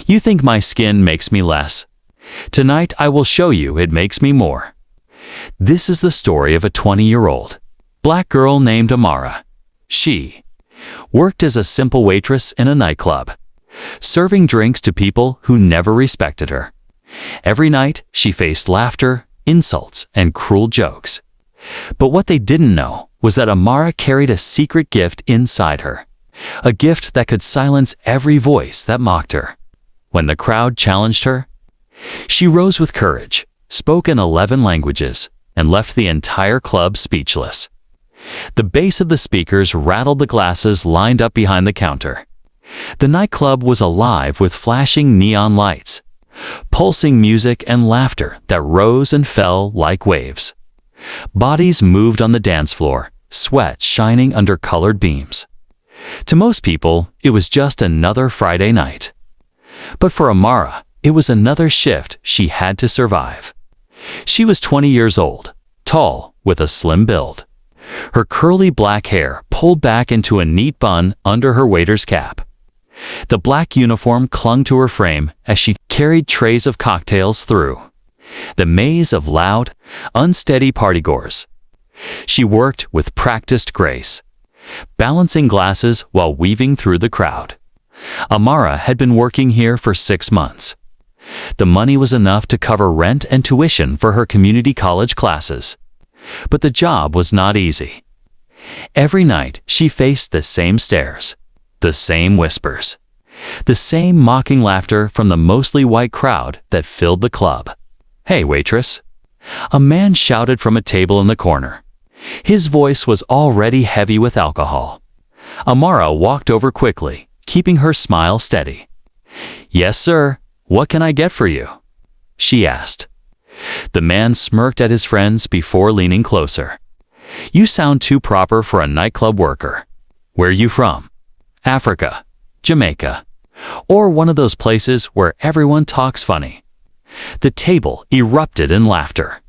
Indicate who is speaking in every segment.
Speaker 1: You think my skin makes me less? Tonight I will show you it makes me more. This is the story of a 20-year-old black girl named Amara. She worked as a simple waitress in a nightclub, serving drinks to people who never respected her. Every night she faced laughter, insults, and cruel jokes. But what they didn't know was that Amara carried a secret gift inside her, a gift that could silence every voice that mocked her. When the crowd challenged her, she rose with courage, spoke in 11 languages, and left the entire club speechless. The bass of the speakers rattled the glasses lined up behind the counter. The nightclub was alive with flashing neon lights, pulsing music and laughter that rose and fell like waves. Bodies moved on the dance floor, sweat shining under colored beams. To most people, it was just another Friday night. But for Amara, it was another shift she had to survive. She was 20 years old, tall, with a slim build. Her curly black hair pulled back into a neat bun under her waiter's cap. The black uniform clung to her frame as she carried trays of cocktails through the maze of loud, unsteady partygoers. She worked with practiced grace, balancing glasses while weaving through the crowd. Amara had been working here for 6 months. The money was enough to cover rent and tuition for her community college classes. But the job was not easy. Every night she faced the same stares, the same whispers, the same mocking laughter from the mostly white crowd that filled the club. "Hey, waitress!" A man shouted from a table in the corner. His voice was already heavy with alcohol. Amara walked over quickly, keeping her smile steady. "Yes, sir. What can I get for you?" she asked. The man smirked at his friends before leaning closer. "You sound too proper for a nightclub worker. Where are you from? Africa, Jamaica, or one of those places where everyone talks funny?" The table erupted in laughter.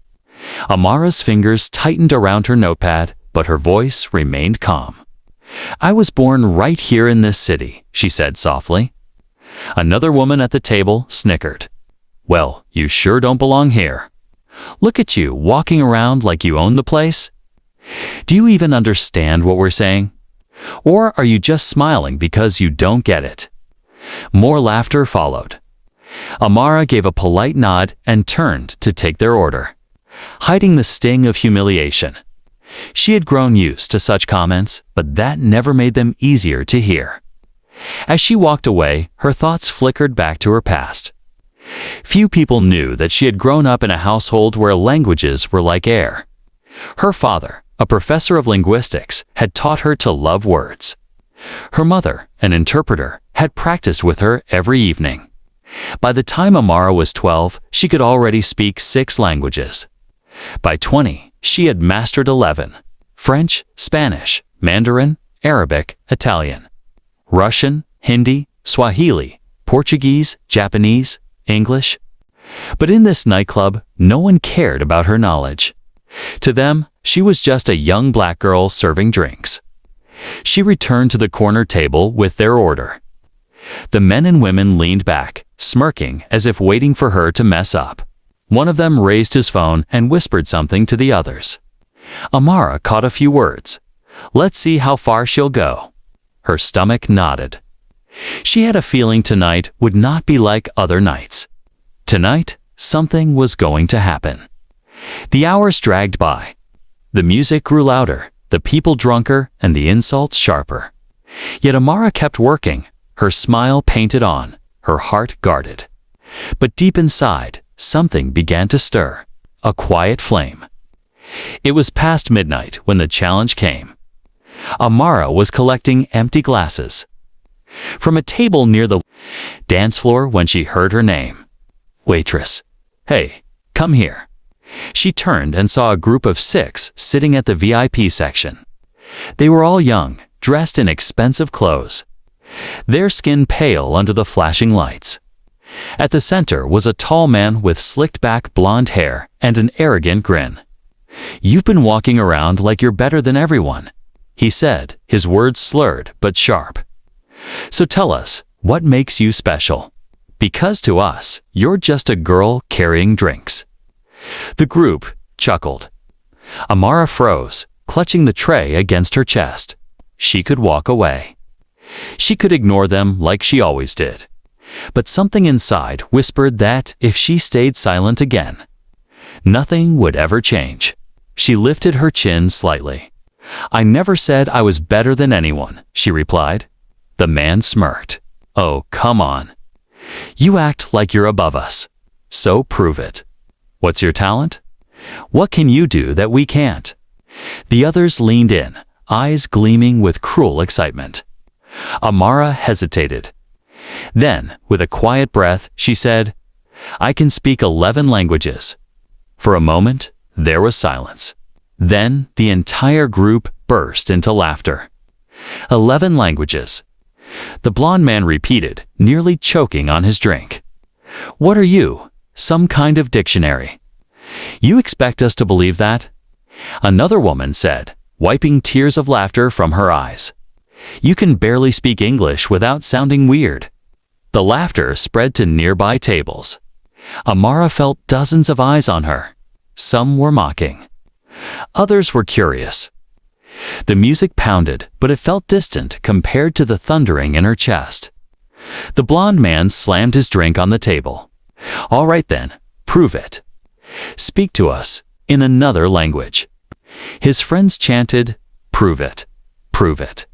Speaker 1: Amara's fingers tightened around her notepad, but her voice remained calm. "I was born right here in this city," she said softly. Another woman at the table snickered. "Well, you sure don't belong here. Look at you walking around like you own the place. Do you even understand what we're saying? Or are you just smiling because you don't get it?" More laughter followed. Amara gave a polite nod and turned to take their order, hiding the sting of humiliation. She had grown used to such comments, but that never made them easier to hear. As she walked away, her thoughts flickered back to her past. Few people knew that she had grown up in a household where languages were like air. Her father, a professor of linguistics, had taught her to love words. Her mother, an interpreter, had practiced with her every evening. By the time Amara was 12, she could already speak 6 languages. By 20, she had mastered 11: French, Spanish, Mandarin, Arabic, Italian, Russian, Hindi, Swahili, Portuguese, Japanese, English. But in this nightclub, no one cared about her knowledge. To them, she was just a young black girl serving drinks. She returned to the corner table with their order. The men and women leaned back, smirking as if waiting for her to mess up. One of them raised his phone and whispered something to the others. Amara caught a few words. "Let's see how far she'll go." Her stomach nodded. She had a feeling tonight would not be like other nights. Tonight, something was going to happen. The hours dragged by. The music grew louder, the people drunker, and the insults sharper. Yet Amara kept working, her smile painted on, her heart guarded. But deep inside, something began to stir, a quiet flame. It was past midnight when the challenge came. Amara was collecting empty glasses from a table near the dance floor when she heard her name. "Waitress, hey, come here." She turned and saw a group of 6 sitting at the VIP section. They were all young, dressed in expensive clothes, their skin pale under the flashing lights. At the center was a tall man with slicked-back blonde hair and an arrogant grin. "You've been walking around like you're better than everyone," he said, his words slurred but sharp. "So tell us, what makes you special?" Because to us, you're just a girl carrying drinks." The group chuckled. Amara froze, clutching the tray against her chest. She could walk away. She could ignore them like she always did. But something inside whispered that if she stayed silent again, nothing would ever change. She lifted her chin slightly. "I never said I was better than anyone," she replied. The man smirked. "Oh, come on. You act like you're above us. So prove it. What's your talent? What can you do that we can't?" The others leaned in, eyes gleaming with cruel excitement. Amara hesitated. Then, with a quiet breath, she said, "I can speak 11 languages." For a moment, there was silence. Then, the entire group burst into laughter. 11 languages. The blond man repeated, nearly choking on his drink. "What are you? Some kind of dictionary? You expect us to believe that?" Another woman said, wiping tears of laughter from her eyes. "You can barely speak English without sounding weird." The laughter spread to nearby tables. Amara felt dozens of eyes on her. Some were mocking. Others were curious. The music pounded, but it felt distant compared to the thundering in her chest. The blond man slammed his drink on the table. "All right then, prove it. Speak to us in another language." His friends chanted, "Prove it, prove it."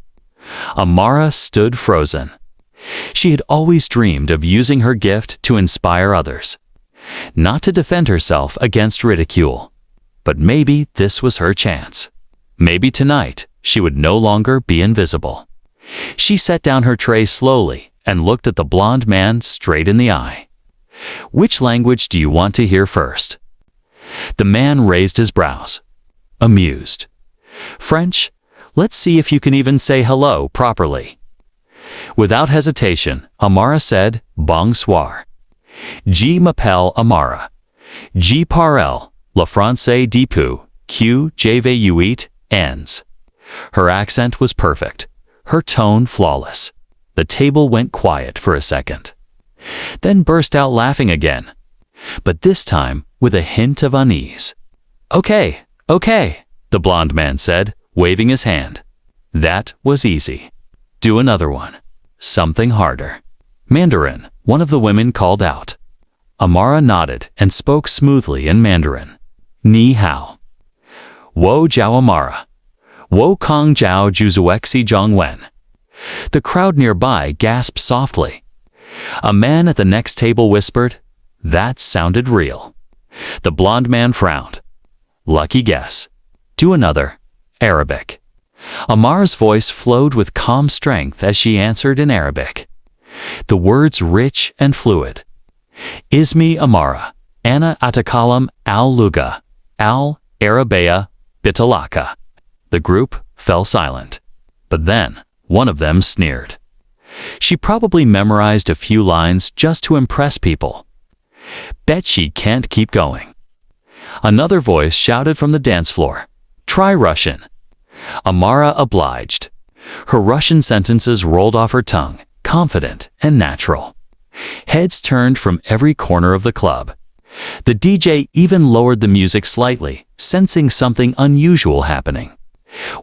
Speaker 1: Amara stood frozen. She had always dreamed of using her gift to inspire others, not to defend herself against ridicule. But maybe this was her chance. Maybe tonight she would no longer be invisible. She set down her tray slowly and looked at the blond man straight in the eye. "Which language do you want to hear first?" The man raised his brows, amused. "French? Let's see if you can even say hello properly." Without hesitation, Amara said, "Bonsoir. Je m'appelle Amara. Je parle le français depuis que j'avais 8 ans." Her accent was perfect, her tone flawless. The table went quiet for a second, then burst out laughing again, but this time with a hint of unease. "Okay, okay," the blond man said, waving his hand. "That was easy. Do another one. Something harder." "Mandarin," one of the women called out. Amara nodded and spoke smoothly in Mandarin. "Ni hao. Wo jiao Amara. Wo kong jiao juzuexi zhongwen." The crowd nearby gasped softly. A man at the next table whispered, "That sounded real." The blond man frowned. "Lucky guess. Do another. Arabic." Amara's voice flowed with calm strength as she answered in Arabic. The words rich and fluid. "Ismi Amara, Ana Atakalam al-Luga, al-Arabaya, Bitalaka." The group fell silent. But then, one of them sneered. She probably memorized a few lines just to impress people. Bet she can't keep going. Another voice shouted from the dance floor, "Try Russian." Amara obliged. Her Russian sentences rolled off her tongue, confident and natural. Heads turned from every corner of the club. The DJ even lowered the music slightly, sensing something unusual happening.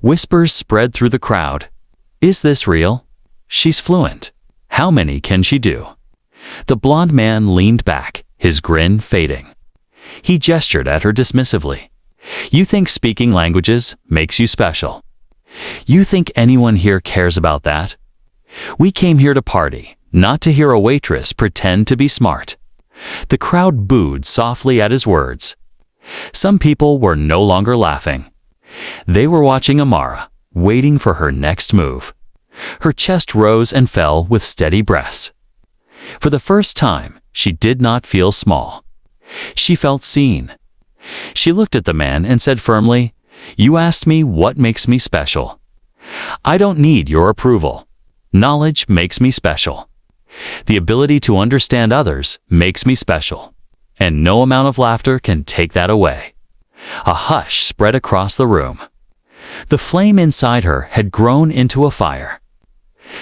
Speaker 1: Whispers spread through the crowd. "Is this real? She's fluent. How many can she do?" The blond man leaned back, his grin fading. He gestured at her dismissively. "You think speaking languages makes you special? You think anyone here cares about that? We came here to party, not to hear a waitress pretend to be smart." The crowd booed softly at his words. Some people were no longer laughing. They were watching Amara, waiting for her next move. Her chest rose and fell with steady breaths. For the first time, she did not feel small. She felt seen. She looked at the man and said firmly, "You asked me what makes me special. I don't need your approval. Knowledge makes me special. The ability to understand others makes me special. And no amount of laughter can take that away." A hush spread across the room. The flame inside her had grown into a fire.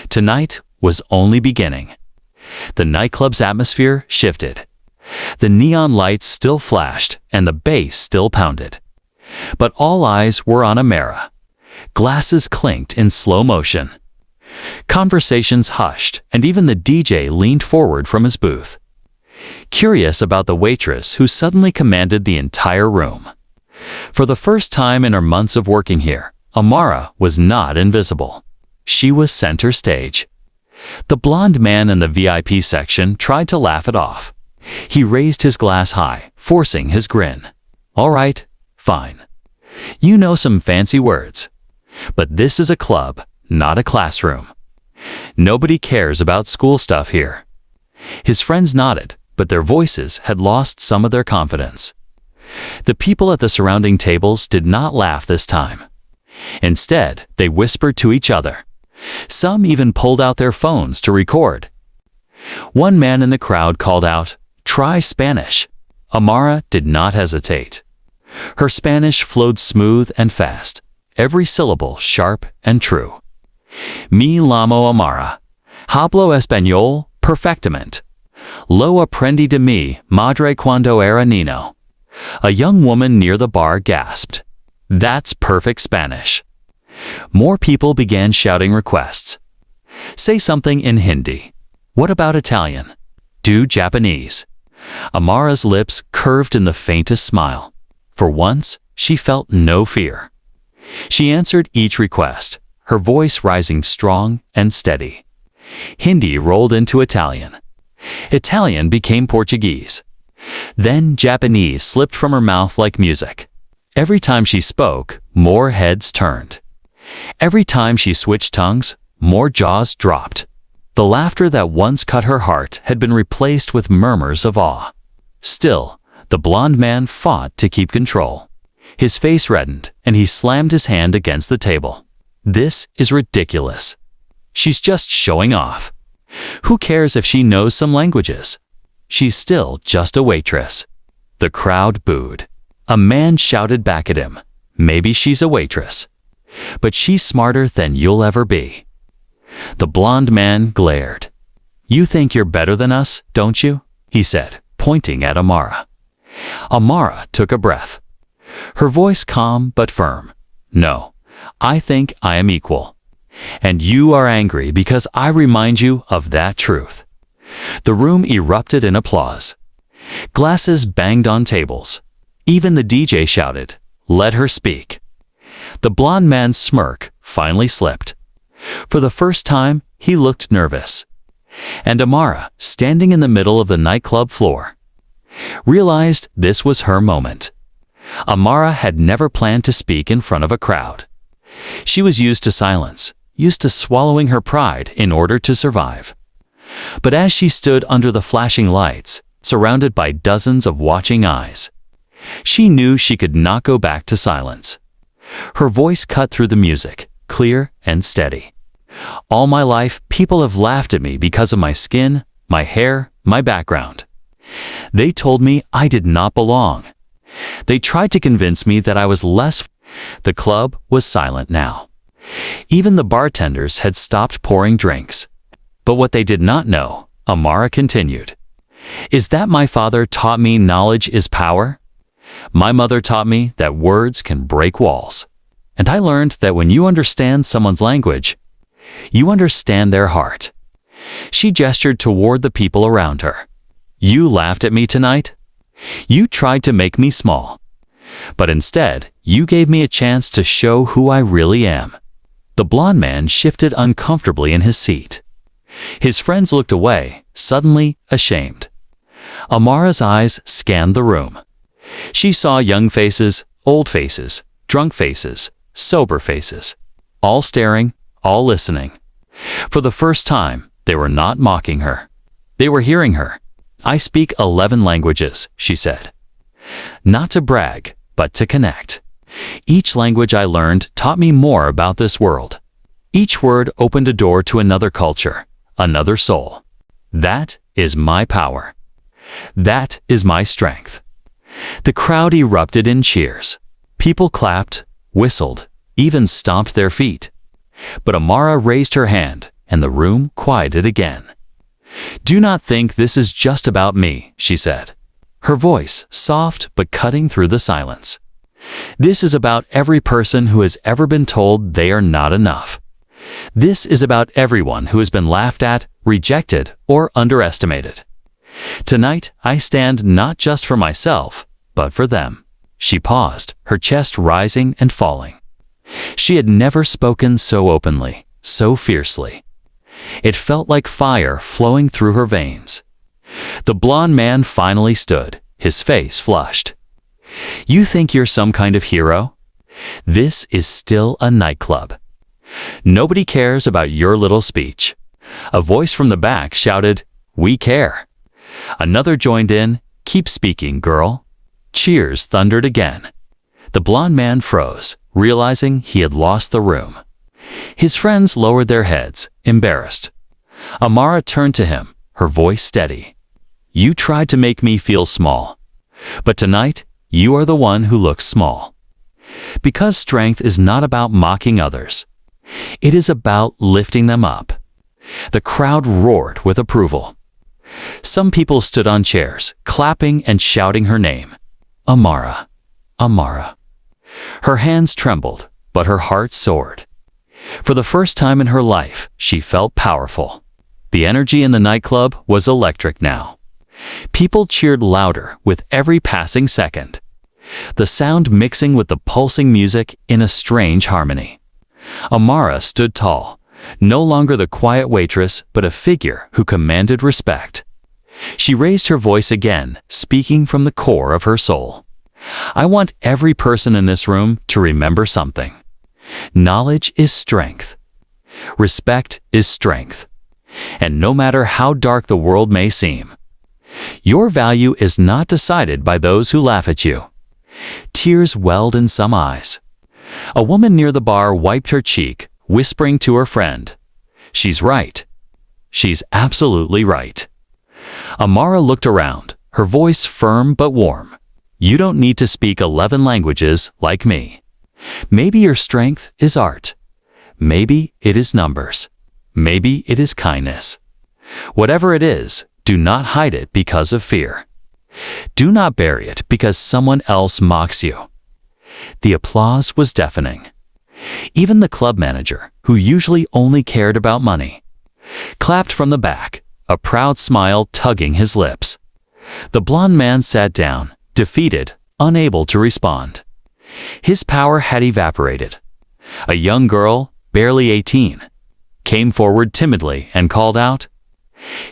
Speaker 1: Tonight was only beginning. The nightclub's atmosphere shifted. The neon lights still flashed and the bass still pounded. But all eyes were on Amara. Glasses clinked in slow motion. Conversations hushed, and even the DJ leaned forward from his booth, curious about the waitress who suddenly commanded the entire room. For the first time in her months of working here, Amara was not invisible. She was center stage. The blonde man in the VIP section tried to laugh it off. He raised his glass high, forcing his grin. "All right, fine. You know some fancy words. But this is a club, not a classroom. Nobody cares about school stuff here." His friends nodded, but their voices had lost some of their confidence. The people at the surrounding tables did not laugh this time. Instead, they whispered to each other. Some even pulled out their phones to record. One man in the crowd called out, "Try Spanish." Amara did not hesitate. Her Spanish flowed smooth and fast, every syllable sharp and true. "Me llamo Amara. Hablo español perfectamente. Lo aprendí de mi madre cuando era niño." A young woman near the bar gasped. "That's perfect Spanish." More people began shouting requests. "Say something in Hindi. What about Italian? Do Japanese." Amara's lips curved in the faintest smile. For once, she felt no fear. She answered each request, her voice rising strong and steady. Hindi rolled into Italian. Italian became Portuguese. Then Japanese slipped from her mouth like music. Every time she spoke, more heads turned. Every time she switched tongues, more jaws dropped. The laughter that once cut her heart had been replaced with murmurs of awe. Still, the blonde man fought to keep control. His face reddened, and he slammed his hand against the table. "This is ridiculous. She's just showing off. Who cares if she knows some languages? She's still just a waitress." The crowd booed. A man shouted back at him, "Maybe she's a waitress, but she's smarter than you'll ever be." The blonde man glared. "You think you're better than us, don't you?" he said, pointing at Amara. Amara took a breath. Her voice calm but firm. "No, I think I am equal. And you are angry because I remind you of that truth." The room erupted in applause. Glasses banged on tables. Even the DJ shouted, "Let her speak." The blonde man's smirk finally slipped. For the first time, he looked nervous. And Amara, standing in the middle of the nightclub floor, realized this was her moment. Amara had never planned to speak in front of a crowd. She was used to silence, used to swallowing her pride in order to survive. But as she stood under the flashing lights, surrounded by dozens of watching eyes, she knew she could not go back to silence. Her voice cut through the music, clear and steady. "All my life, people have laughed at me because of my skin, my hair, my background. They told me I did not belong. They tried to convince me that I was less." The club was silent now. Even the bartenders had stopped pouring drinks. But what they did not know, Amara continued, is that my father taught me knowledge is power. My mother taught me that words can break walls. And I learned that when you understand someone's language, you understand their heart. She gestured toward the people around her. "You laughed at me tonight? You tried to make me small. But instead, you gave me a chance to show who I really am." The blonde man shifted uncomfortably in his seat. His friends looked away, suddenly ashamed. Amara's eyes scanned the room. She saw young faces, old faces, drunk faces, sober faces, all staring, all listening. For the first time, they were not mocking her. They were hearing her. "I speak 11 languages," she said. "Not to brag, but to connect. Each language I learned taught me more about this world. Each word opened a door to another culture, another soul. That is my power. That is my strength." The crowd erupted in cheers. People clapped, whistled, even stomped their feet. But Amara raised her hand, and the room quieted again. "Do not think this is just about me," she said, her voice soft but cutting through the silence. "This is about every person who has ever been told they are not enough. This is about everyone who has been laughed at, rejected, or underestimated. Tonight, I stand not just for myself, but for them." She paused, her chest rising and falling. She had never spoken so openly, so fiercely. It felt like fire flowing through her veins. The blond man finally stood, his face flushed. "You think you're some kind of hero? This is still a nightclub. Nobody cares about your little speech." A voice from the back shouted, "We care." Another joined in, "Keep speaking, girl." Cheers thundered again. The blond man froze, realizing he had lost the room. His friends lowered their heads, embarrassed. Amara turned to him, her voice steady. "You tried to make me feel small. But tonight, you are the one who looks small." Because strength is not about mocking others. It is about lifting them up. The crowd roared with approval. Some people stood on chairs, clapping and shouting her name. Amara, Amara. Her hands trembled, but her heart soared. For the first time in her life, she felt powerful. The energy in the nightclub was electric now. People cheered louder with every passing second, the sound mixing with the pulsing music in a strange harmony. Amara stood tall, no longer the quiet waitress, but a figure who commanded respect. She raised her voice again, speaking from the core of her soul. "I want every person in this room to remember something. Knowledge is strength. Respect is strength. And no matter how dark the world may seem, your value is not decided by those who laugh at you." Tears welled in some eyes. A woman near the bar wiped her cheek, whispering to her friend, "She's right. She's absolutely right." Amara looked around, her voice firm but warm. "You don't need to speak 11 languages like me. Maybe your strength is art. Maybe it is numbers. Maybe it is kindness. Whatever it is, do not hide it because of fear. Do not bury it because someone else mocks you." The applause was deafening. Even the club manager, who usually only cared about money, clapped from the back, a proud smile tugging his lips. The blond man sat down, defeated, unable to respond. His power had evaporated. A young girl, barely 18, came forward timidly and called out,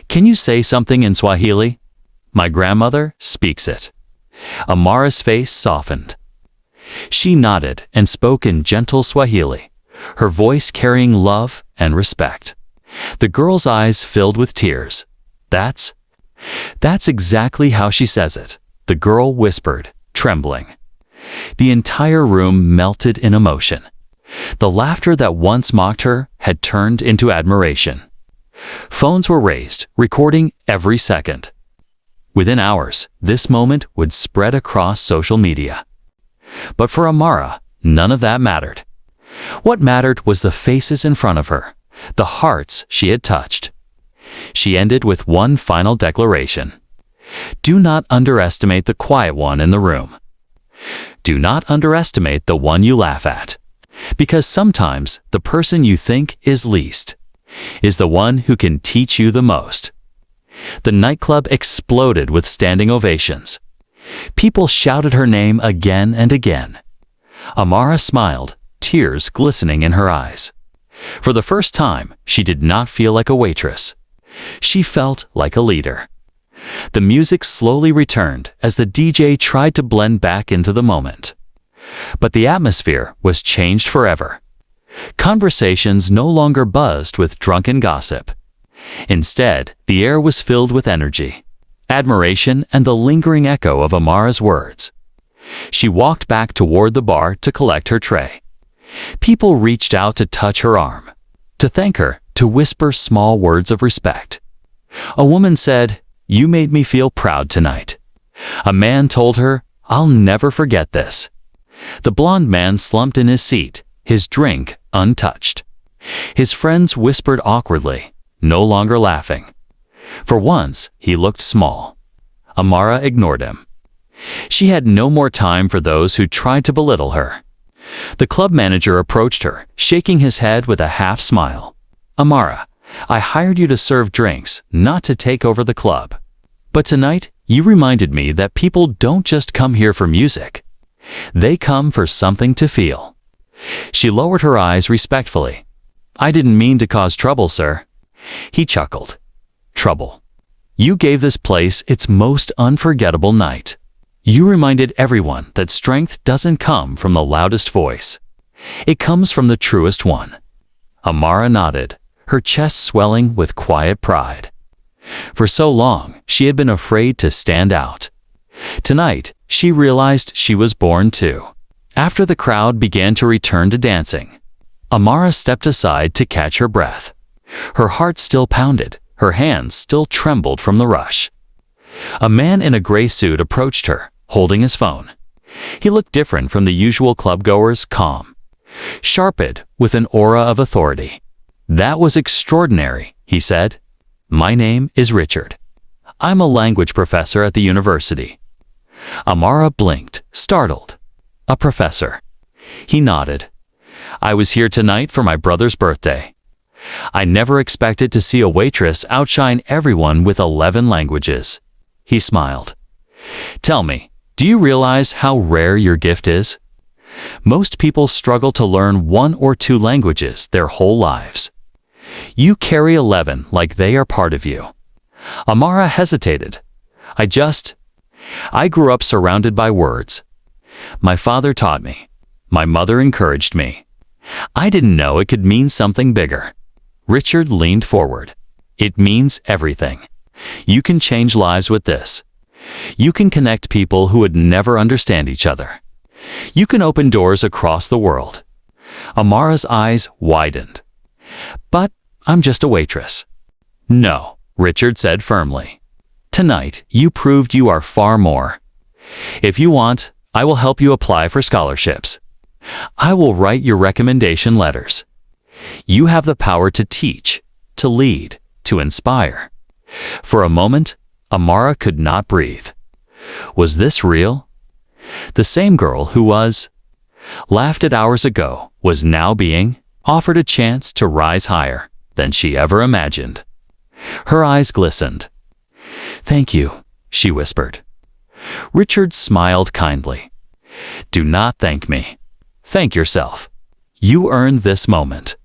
Speaker 1: "Can you say something in Swahili? My grandmother speaks it." Amara's face softened. She nodded and spoke in gentle Swahili, her voice carrying love and respect. The girl's eyes filled with tears. That's exactly how she says it," the girl whispered, trembling. The entire room melted in emotion. The laughter that once mocked her had turned into admiration. Phones were raised, recording every second. Within hours, this moment would spread across social media. But for Amara, none of that mattered. What mattered was the faces in front of her, the hearts she had touched. She ended with one final declaration. Do not underestimate the quiet one in the room. Do not underestimate the one you laugh at. Because sometimes the person you think is least is the one who can teach you the most. The nightclub exploded with standing ovations. People shouted her name again and again. Amara smiled, tears glistening in her eyes. For the first time, she did not feel like a waitress. She felt like a leader. The music slowly returned as the DJ tried to blend back into the moment. But the atmosphere was changed forever. Conversations no longer buzzed with drunken gossip. Instead, the air was filled with energy, admiration, and the lingering echo of Amara's words. She walked back toward the bar to collect her tray. People reached out to touch her arm, to thank her, to whisper small words of respect. A woman said, "You made me feel proud tonight." A man told her, "I'll never forget this." The blond man slumped in his seat, his drink untouched. His friends whispered awkwardly, no longer laughing. For once, he looked small. Amara ignored him. She had no more time for those who tried to belittle her. The club manager approached her, shaking his head with a half smile. "Amara, I hired you to serve drinks, not to take over the club. But tonight, you reminded me that people don't just come here for music. They come for something to feel." She lowered her eyes respectfully. "I didn't mean to cause trouble, sir." He chuckled. "Trouble. You gave this place its most unforgettable night. You reminded everyone that strength doesn't come from the loudest voice. It comes from the truest one." Amara nodded, her chest swelling with quiet pride. For so long, she had been afraid to stand out. Tonight, she realized she was born to. After the crowd began to return to dancing, Amara stepped aside to catch her breath. Her heart still pounded, her hands still trembled from the rush. A man in a gray suit approached her, holding his phone. He looked different from the usual club-goers, calm, sharpened with an aura of authority. "That was extraordinary," he said. "My name is Richard. I'm a language professor at the university." Amara blinked, startled. "A professor?" He nodded. "I was here tonight for my brother's birthday. I never expected to see a waitress outshine everyone with 11 languages." He smiled. "Tell me, do you realize how rare your gift is? Most people struggle to learn 1 or 2 languages their whole lives. You carry 11 like they are part of you." Amara hesitated. I grew up surrounded by words. My father taught me. My mother encouraged me. I didn't know it could mean something bigger." Richard leaned forward. "It means everything. You can change lives with this. You can connect people who would never understand each other. You can open doors across the world." Amara's eyes widened. "But I'm just a waitress." "No," Richard said firmly. "Tonight, you proved you are far more. If you want, I will help you apply for scholarships. I will write your recommendation letters. You have the power to teach, to lead, to inspire." For a moment, Amara could not breathe. Was this real? The same girl who was laughed at hours ago was now being offered a chance to rise higher than she ever imagined. Her eyes glistened. "Thank you," she whispered. Richard smiled kindly. "Do not thank me. Thank yourself. You earned this moment."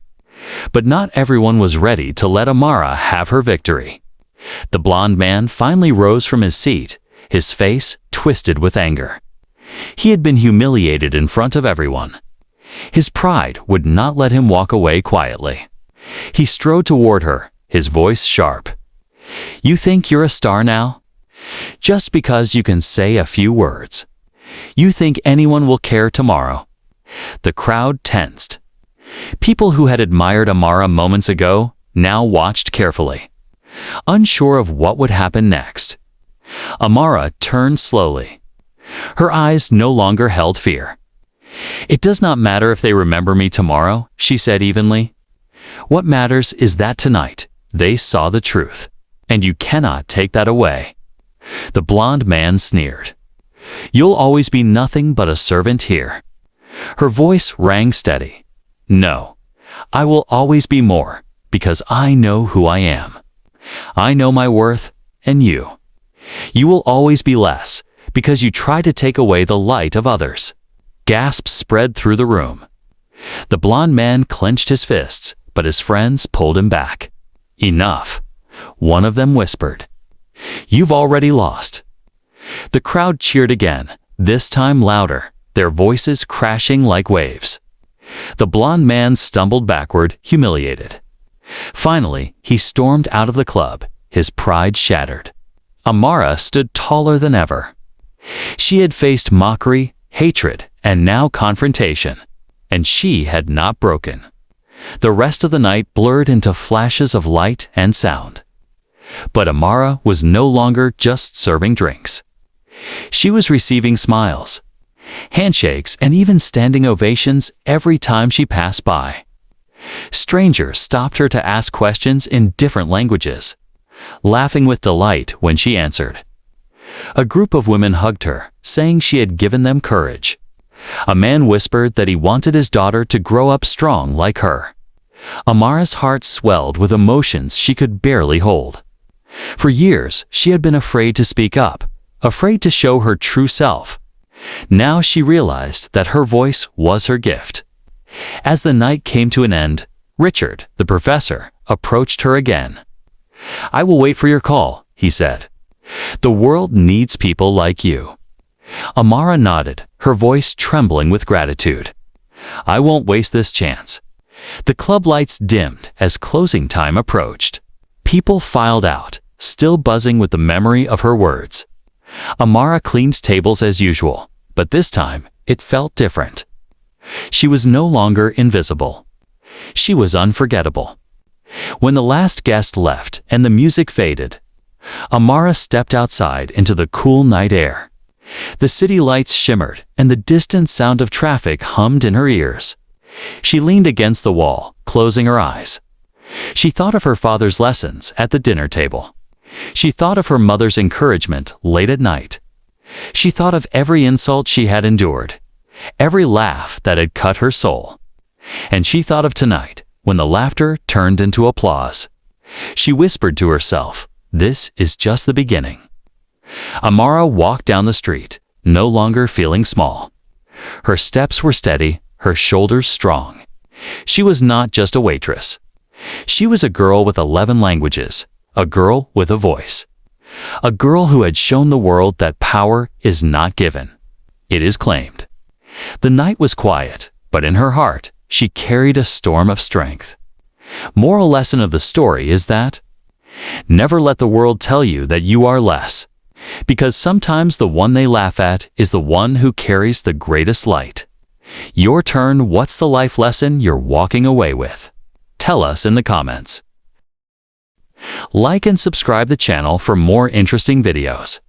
Speaker 1: But not everyone was ready to let Amara have her victory. The blond man finally rose from his seat, his face twisted with anger. He had been humiliated in front of everyone. His pride would not let him walk away quietly. He strode toward her, his voice sharp. "You think you're a star now? Just because you can say a few words. You think anyone will care tomorrow?" The crowd tensed. People who had admired Amara moments ago now watched carefully, unsure of what would happen next. Amara turned slowly. Her eyes no longer held fear. "It does not matter if they remember me tomorrow," she said evenly. "What matters is that tonight they saw the truth, and you cannot take that away." The blond man sneered. "You'll always be nothing but a servant here." Her voice rang steady. "No, I will always be more, because I know who I am. I know my worth, and you. You will always be less, because you try to take away the light of others." Gasps spread through the room. The blond man clenched his fists, but his friends pulled him back. "Enough," one of them whispered. "You've already lost." The crowd cheered again, this time louder, their voices crashing like waves. The blond man stumbled backward, humiliated. Finally, he stormed out of the club, his pride shattered. Amara stood taller than ever. She had faced mockery, hatred, and now confrontation, and she had not broken. The rest of the night blurred into flashes of light and sound. But Amara was no longer just serving drinks. She was receiving smiles, handshakes, and even standing ovations every time she passed by. Strangers stopped her to ask questions in different languages. laughing with delight when she answered. A group of women hugged her, saying she had given them courage. A man whispered that he wanted his daughter to grow up strong like her. Amara's heart swelled with emotions she could barely hold. For years, she had been afraid to speak up, afraid to show her true self. Now she realized that her voice was her gift. As the night came to an end, Richard, the professor, approached her again. "I will wait for your call," he said. "The world needs people like you." Amara nodded, her voice trembling with gratitude. "I won't waste this chance." The club lights dimmed as closing time approached. People filed out, still buzzing with the memory of her words. Amara cleaned tables as usual, but this time it felt different. She was no longer invisible. She was unforgettable. When the last guest left and the music faded, Amara stepped outside into the cool night air. The city lights shimmered and the distant sound of traffic hummed in her ears. She leaned against the wall, closing her eyes. She thought of her father's lessons at the dinner table. She thought of her mother's encouragement late at night. She thought of every insult she had endured, every laugh that had cut her soul. And she thought of tonight, when the laughter turned into applause. She whispered to herself, "This is just the beginning." Amara walked down the street, no longer feeling small. Her steps were steady, her shoulders strong. She was not just a waitress. She was a girl with 11 languages, a girl with a voice. A girl who had shown the world that power is not given. It is claimed. The night was quiet, but in her heart, she carried a storm of strength. Moral lesson of the story is that never let the world tell you that you are less, because sometimes the one they laugh at is the one who carries the greatest light. Your turn. What's the life lesson you're walking away with? Tell us in the comments. Like and subscribe the channel for more interesting videos.